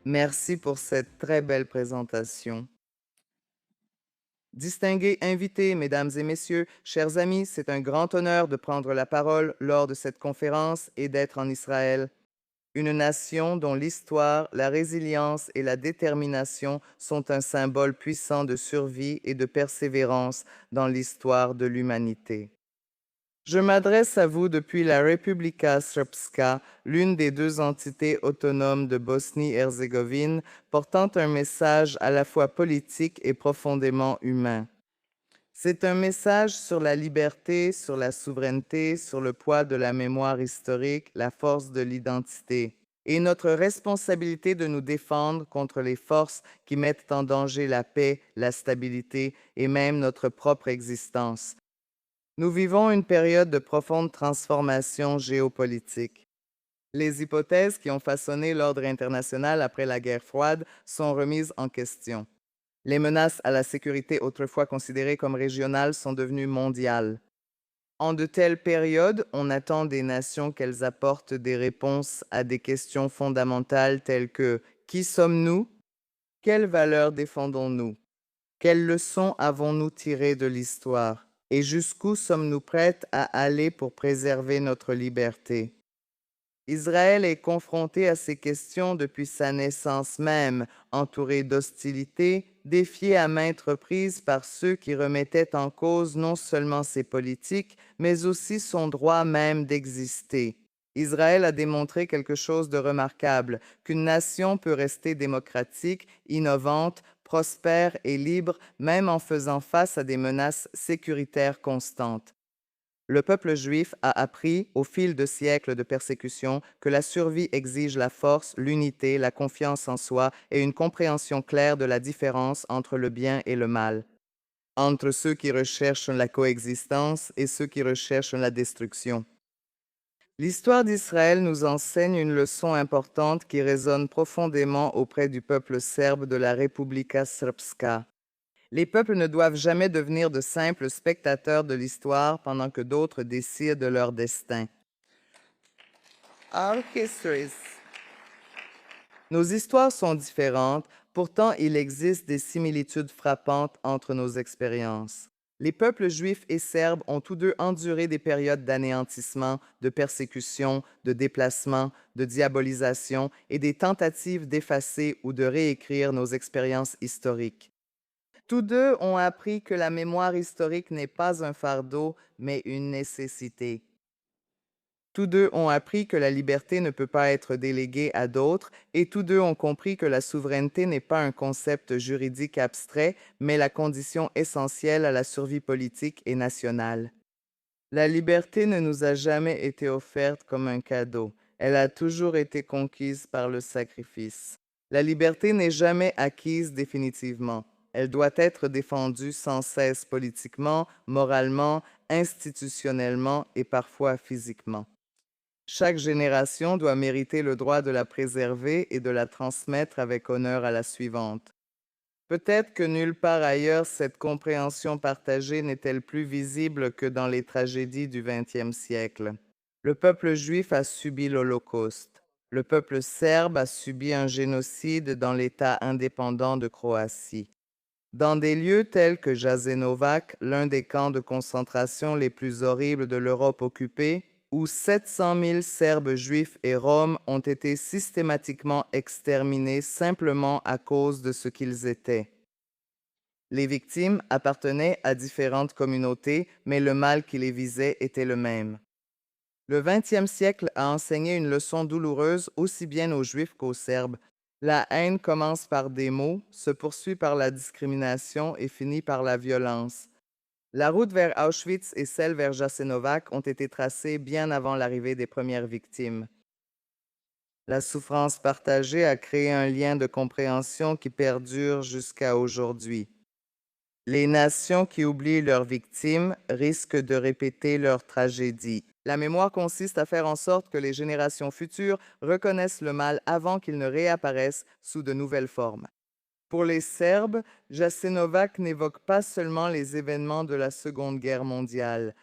Merci pour cette très belle présentation. Distingués invités, mesdames et messieurs, chers amis, c'est un grand honneur de prendre la parole lors de cette conférence et d'être en Israël. Une nation dont l'histoire, la résilience et la détermination sont un symbole puissant de survie et de persévérance dans l'histoire de l'humanité. Je m'adresse à vous depuis la Republika Srpska, l'une des deux entités autonomes de Bosnie-Herzégovine, portant un message à la fois politique et profondément humain. C'est un message sur la liberté, sur la souveraineté, sur le poids de la mémoire historique, la force de l'identité, et notre responsabilité de nous défendre contre les forces qui mettent en danger la paix, la stabilité et même notre propre existence. Nous vivons une période de profonde transformation géopolitique. Les hypothèses qui ont façonné l'ordre international après la guerre froide sont remises en question. Les menaces à la sécurité autrefois considérées comme régionales sont devenues mondiales. En de telles périodes, on attend des nations qu'elles apportent des réponses à des questions fondamentales telles que qui sommes-nous? Quelles valeurs défendons-nous? Quelles leçons avons-nous tirées de l'histoire? Et jusqu'où sommes-nous prêtes à aller pour préserver notre liberté? Israël est confronté à ces questions depuis sa naissance même, entouré d'hostilités, défié à maintes reprises par ceux qui remettaient en cause non seulement ses politiques, mais aussi son droit même d'exister. Israël a démontré quelque chose de remarquable, qu'une nation peut rester démocratique, innovante, prospère et libre, même en faisant face à des menaces sécuritaires constantes. Le peuple juif a appris, au fil de siècles de persécution, que la survie exige la force, l'unité, la confiance en soi et une compréhension claire de la différence entre le bien et le mal, entre ceux qui recherchent la coexistence et ceux qui recherchent la destruction. L'histoire d'Israël nous enseigne une leçon importante qui résonne profondément auprès du peuple serbe de la Republika Srpska. Les peuples ne doivent jamais devenir de simples spectateurs de l'histoire pendant que d'autres décident de leur destin. Our histories. Nos histoires sont différentes, pourtant il existe des similitudes frappantes entre nos expériences. Les peuples juifs et serbes ont tous deux enduré des périodes d'anéantissement, de persécution, de déplacement, de diabolisation et des tentatives d'effacer ou de réécrire nos expériences historiques. Tous deux ont appris que la mémoire historique n'est pas un fardeau, mais une nécessité. Tous deux ont appris que la liberté ne peut pas être déléguée à d'autres, et tous deux ont compris que la souveraineté n'est pas un concept juridique abstrait, mais la condition essentielle à la survie politique et nationale. La liberté ne nous a jamais été offerte comme un cadeau. Elle a toujours été conquise par le sacrifice. La liberté n'est jamais acquise définitivement. Elle doit être défendue sans cesse politiquement, moralement, institutionnellement et parfois physiquement. Chaque génération doit mériter le droit de la préserver et de la transmettre avec honneur à la suivante. Peut-être que nulle part ailleurs cette compréhension partagée n'est-elle plus visible que dans les tragédies du XXe siècle. Le peuple juif a subi l'Holocauste. Le peuple serbe a subi un génocide dans l'État indépendant de Croatie. Dans des lieux tels que Jasenovac, l'un des camps de concentration les plus horribles de l'Europe occupée, où 700 000 Serbes juifs et Roms ont été systématiquement exterminés simplement à cause de ce qu'ils étaient. Les victimes appartenaient à différentes communautés, mais le mal qui les visait était le même. Le XXe siècle a enseigné une leçon douloureuse aussi bien aux Juifs qu'aux Serbes. La haine commence par des mots, se poursuit par la discrimination et finit par la violence. La route vers Auschwitz et celle vers Jasenovac ont été tracées bien avant l'arrivée des premières victimes. La souffrance partagée a créé un lien de compréhension qui perdure jusqu'à aujourd'hui. Les nations qui oublient leurs victimes risquent de répéter leur tragédie. La mémoire consiste à faire en sorte que les générations futures reconnaissent le mal avant qu'il ne réapparaisse sous de nouvelles formes. Pour les Serbes, Jasenovac n'évoque pas seulement les événements de la Seconde Guerre mondiale.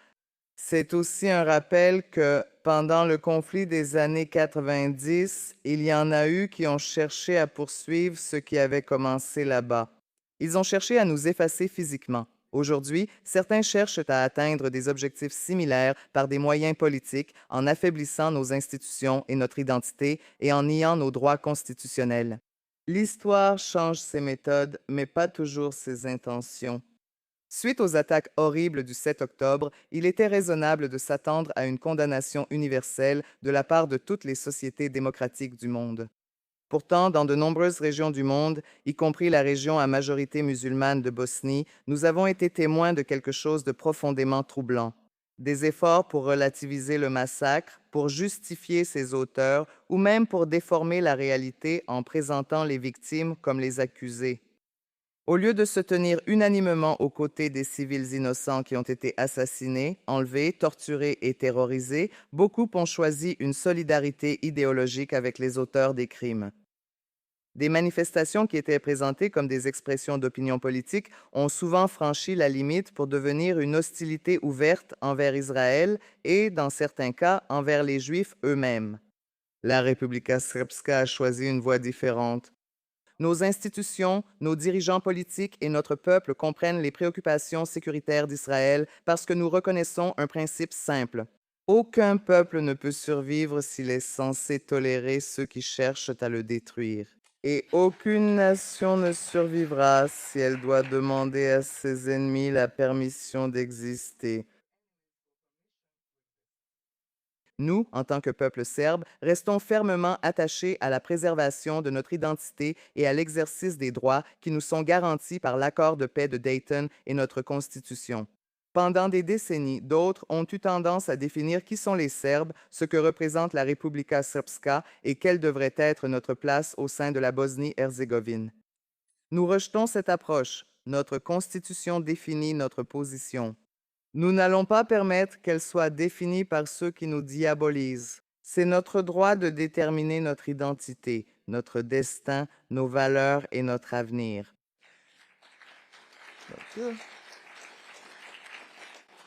C'est aussi un rappel que pendant le conflit des années 90, il y en a eu qui ont cherché à poursuivre ce qui avait commencé là-bas. Ils ont cherché à nous effacer physiquement. Aujourd'hui, certains cherchent à atteindre des objectifs similaires par des moyens politiques en affaiblissant nos institutions et notre identité et en niant nos droits constitutionnels. L'histoire change ses méthodes, mais pas toujours ses intentions. Suite aux attaques horribles du 7 octobre, il était raisonnable de s'attendre à une condamnation universelle de la part de toutes les sociétés démocratiques du monde. Pourtant, dans de nombreuses régions du monde, y compris la région à majorité musulmane de Bosnie, nous avons été témoins de quelque chose de profondément troublant. Des efforts pour relativiser le massacre, pour justifier ses auteurs ou même pour déformer la réalité en présentant les victimes comme les accusés. Au lieu de se tenir unanimement aux côtés des civils innocents qui ont été assassinés, enlevés, torturés et terrorisés, beaucoup ont choisi une solidarité idéologique avec les auteurs des crimes. Des manifestations qui étaient présentées comme des expressions d'opinion politique ont souvent franchi la limite pour devenir une hostilité ouverte envers Israël et, dans certains cas, envers les Juifs eux-mêmes. La Republika Srpska a choisi une voie différente. Nos institutions, nos dirigeants politiques et notre peuple comprennent les préoccupations sécuritaires d'Israël parce que nous reconnaissons un principe simple. Aucun peuple ne peut survivre s'il est censé tolérer ceux qui cherchent à le détruire. Et aucune nation ne survivra si elle doit demander à ses ennemis la permission d'exister. Nous, en tant que peuple serbe, restons fermement attachés à la préservation de notre identité et à l'exercice des droits qui nous sont garantis par l'accord de paix de Dayton et notre Constitution. Pendant des décennies, d'autres ont eu tendance à définir qui sont les Serbes, ce que représente la Republika Srpska et quelle devrait être notre place au sein de la Bosnie-Herzégovine. Nous rejetons cette approche. Notre Constitution définit notre position. Nous n'allons pas permettre qu'elle soit définie par ceux qui nous diabolisent. C'est notre droit de déterminer notre identité, notre destin, nos valeurs et notre avenir.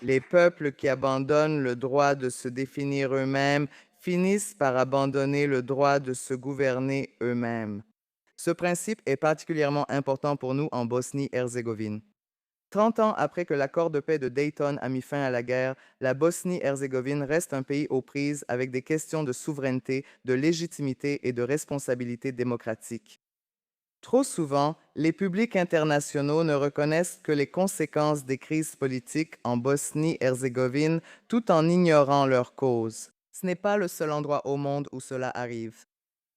Les peuples qui abandonnent le droit de se définir eux-mêmes finissent par abandonner le droit de se gouverner eux-mêmes. Ce principe est particulièrement important pour nous en Bosnie-Herzégovine. 30 ans après que l'accord de paix de Dayton a mis fin à la guerre, la Bosnie-Herzégovine reste un pays aux prises avec des questions de souveraineté, de légitimité et de responsabilité démocratique. Trop souvent, les publics internationaux ne reconnaissent que les conséquences des crises politiques en Bosnie-Herzégovine tout en ignorant leurs causes. Ce n'est pas le seul endroit au monde où cela arrive.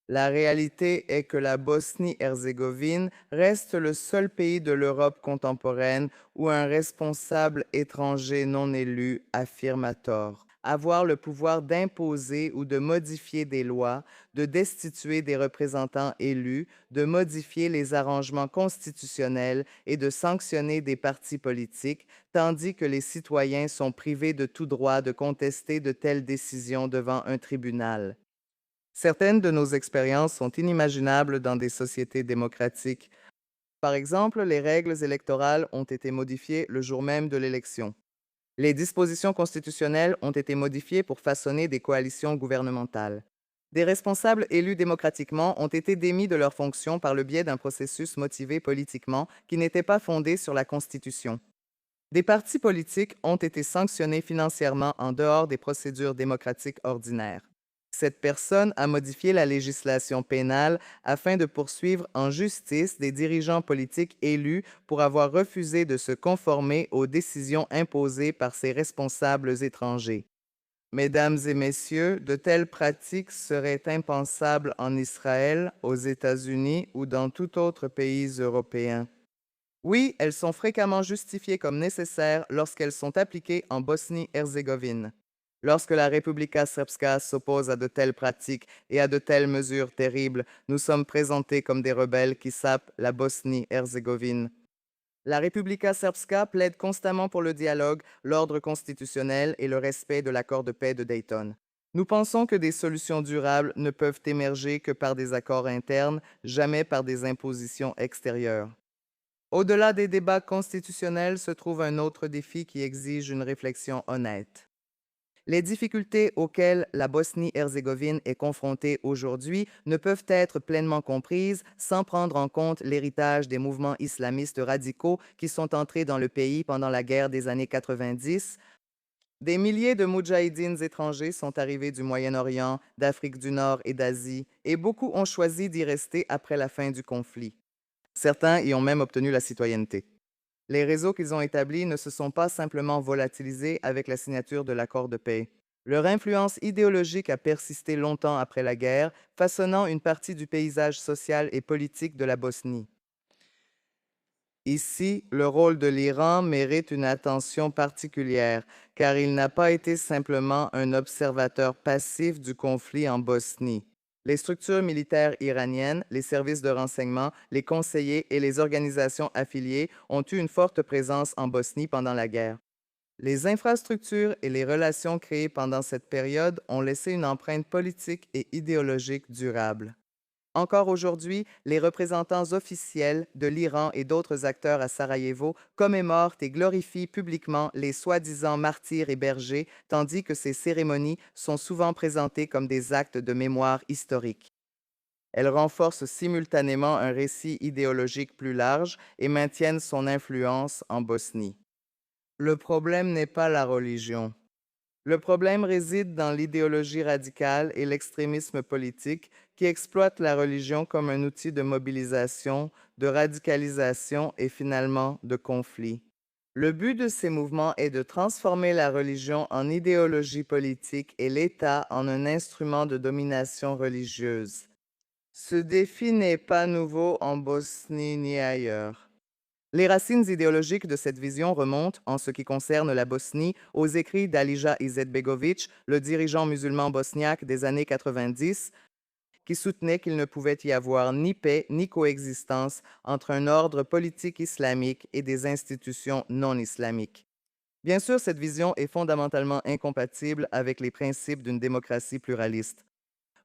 La réalité est que la Bosnie-Herzégovine reste le seul pays de l'Europe contemporaine où un responsable étranger non élu affirme à tort avoir le pouvoir d'imposer ou de modifier des lois, de destituer des représentants élus, de modifier les arrangements constitutionnels et de sanctionner des partis politiques, tandis que les citoyens sont privés de tout droit de contester de telles décisions devant un tribunal. Certaines de nos expériences sont inimaginables dans des sociétés démocratiques. Par exemple, les règles électorales ont été modifiées le jour même de l'élection. Les dispositions constitutionnelles ont été modifiées pour façonner des coalitions gouvernementales. Des responsables élus démocratiquement ont été démis de leurs fonctions par le biais d'un processus motivé politiquement qui n'était pas fondé sur la Constitution. Des partis politiques ont été sanctionnés financièrement en dehors des procédures démocratiques ordinaires. Cette personne a modifié la législation pénale afin de poursuivre en justice des dirigeants politiques élus pour avoir refusé de se conformer aux décisions imposées par ces responsables étrangers. Mesdames et messieurs, de telles pratiques seraient impensables en Israël, aux États-Unis ou dans tout autre pays européen. Oui, elles sont fréquemment justifiées comme nécessaires lorsqu'elles sont appliquées en Bosnie-Herzégovine. Lorsque la Republika Srpska s'oppose à de telles pratiques et à de telles mesures terribles, nous sommes présentés comme des rebelles qui sapent la Bosnie-Herzégovine. La Republika Srpska plaide constamment pour le dialogue, l'ordre constitutionnel et le respect de l'accord de paix de Dayton. Nous pensons que des solutions durables ne peuvent émerger que par des accords internes, jamais par des impositions extérieures. Au-delà des débats constitutionnels se trouve un autre défi qui exige une réflexion honnête. Les difficultés auxquelles la Bosnie-Herzégovine est confrontée aujourd'hui ne peuvent être pleinement comprises sans prendre en compte l'héritage des mouvements islamistes radicaux qui sont entrés dans le pays pendant la guerre des années 90. Des milliers de moudjahidines étrangers sont arrivés du Moyen-Orient, d'Afrique du Nord et d'Asie, et beaucoup ont choisi d'y rester après la fin du conflit. Certains y ont même obtenu la citoyenneté. Les réseaux qu'ils ont établis ne se sont pas simplement volatilisés avec la signature de l'accord de paix. Leur influence idéologique a persisté longtemps après la guerre, façonnant une partie du paysage social et politique de la Bosnie. Ici, le rôle de l'Iran mérite une attention particulière, car il n'a pas été simplement un observateur passif du conflit en Bosnie. Les structures militaires iraniennes, les services de renseignement, les conseillers et les organisations affiliées ont eu une forte présence en Bosnie pendant la guerre. Les infrastructures et les relations créées pendant cette période ont laissé une empreinte politique et idéologique durable. Encore aujourd'hui, les représentants officiels de l'Iran et d'autres acteurs à Sarajevo commémorent et glorifient publiquement les soi-disant martyrs et bergers, tandis que ces cérémonies sont souvent présentées comme des actes de mémoire historique. Elles renforcent simultanément un récit idéologique plus large et maintiennent son influence en Bosnie. Le problème n'est pas la religion. Le problème réside dans l'idéologie radicale et l'extrémisme politique qui exploitent la religion comme un outil de mobilisation, de radicalisation et finalement de conflit. Le but de ces mouvements est de transformer la religion en idéologie politique et l'État en un instrument de domination religieuse. Ce défi n'est pas nouveau en Bosnie ni ailleurs. Les racines idéologiques de cette vision remontent, en ce qui concerne la Bosnie, aux écrits d'Alija Izetbegovic, le dirigeant musulman bosniaque des années 90, qui soutenait qu'il ne pouvait y avoir ni paix ni coexistence entre un ordre politique islamique et des institutions non islamiques. Bien sûr, cette vision est fondamentalement incompatible avec les principes d'une démocratie pluraliste.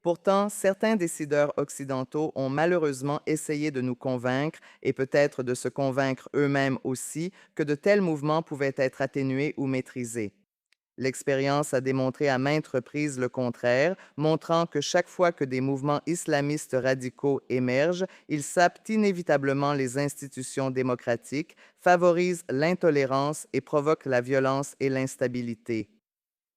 Pourtant, certains décideurs occidentaux ont malheureusement essayé de nous convaincre, et peut-être de se convaincre eux-mêmes aussi, que de tels mouvements pouvaient être atténués ou maîtrisés. L'expérience a démontré à maintes reprises le contraire, montrant que chaque fois que des mouvements islamistes radicaux émergent, ils sapent inévitablement les institutions démocratiques, favorisent l'intolérance et provoquent la violence et l'instabilité.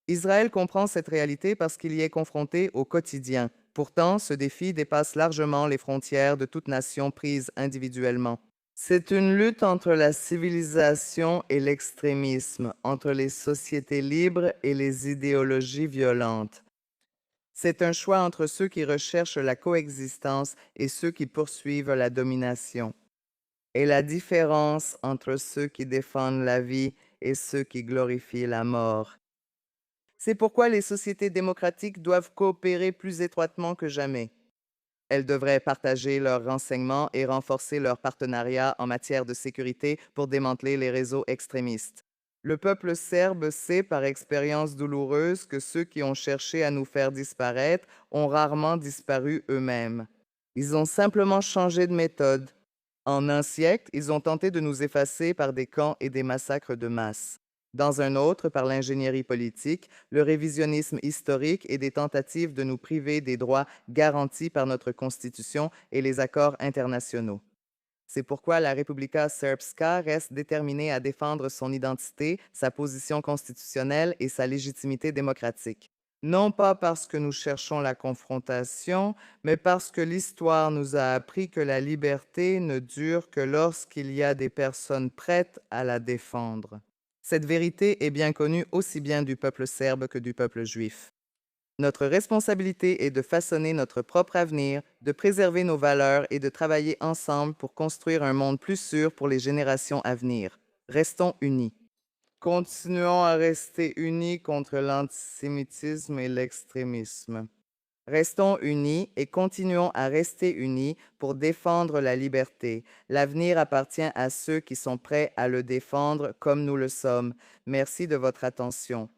Israël comprend cette réalité parce qu'il y est confronté au quotidien. Pourtant, ce défi dépasse largement les frontières de toute nation prise individuellement. C'est une lutte entre la civilisation et l'extrémisme, entre les sociétés libres et les idéologies violentes. C'est un choix entre ceux qui recherchent la coexistence et ceux qui poursuivent la domination. Et la différence entre ceux qui défendent la vie et ceux qui glorifient la mort. C'est pourquoi les sociétés démocratiques doivent coopérer plus étroitement que jamais. Elles devraient partager leurs renseignements et renforcer leurs partenariats en matière de sécurité pour démanteler les réseaux extrémistes. Le peuple serbe sait par expérience douloureuse que ceux qui ont cherché à nous faire disparaître ont rarement disparu eux-mêmes. Ils ont simplement changé de méthode. En un siècle, ils ont tenté de nous effacer par des camps et des massacres de masse. Dans un autre, par l'ingénierie politique, le révisionnisme historique et des tentatives de nous priver des droits garantis par notre Constitution et les accords internationaux. C'est pourquoi la Republika Srpska reste déterminée à défendre son identité, sa position constitutionnelle et sa légitimité démocratique. Non pas parce que nous cherchons la confrontation, mais parce que l'histoire nous a appris que la liberté ne dure que lorsqu'il y a des personnes prêtes à la défendre. Cette vérité est bien connue aussi bien du peuple serbe que du peuple juif. Notre responsabilité est de façonner notre propre avenir, de préserver nos valeurs et de travailler ensemble pour construire un monde plus sûr pour les générations à venir. Restons unis. Continuons à rester unis contre l'antisémitisme et l'extrémisme. Restons unis et continuons à rester unis pour défendre la liberté. L'avenir appartient à ceux qui sont prêts à le défendre comme nous le sommes. Merci de votre attention.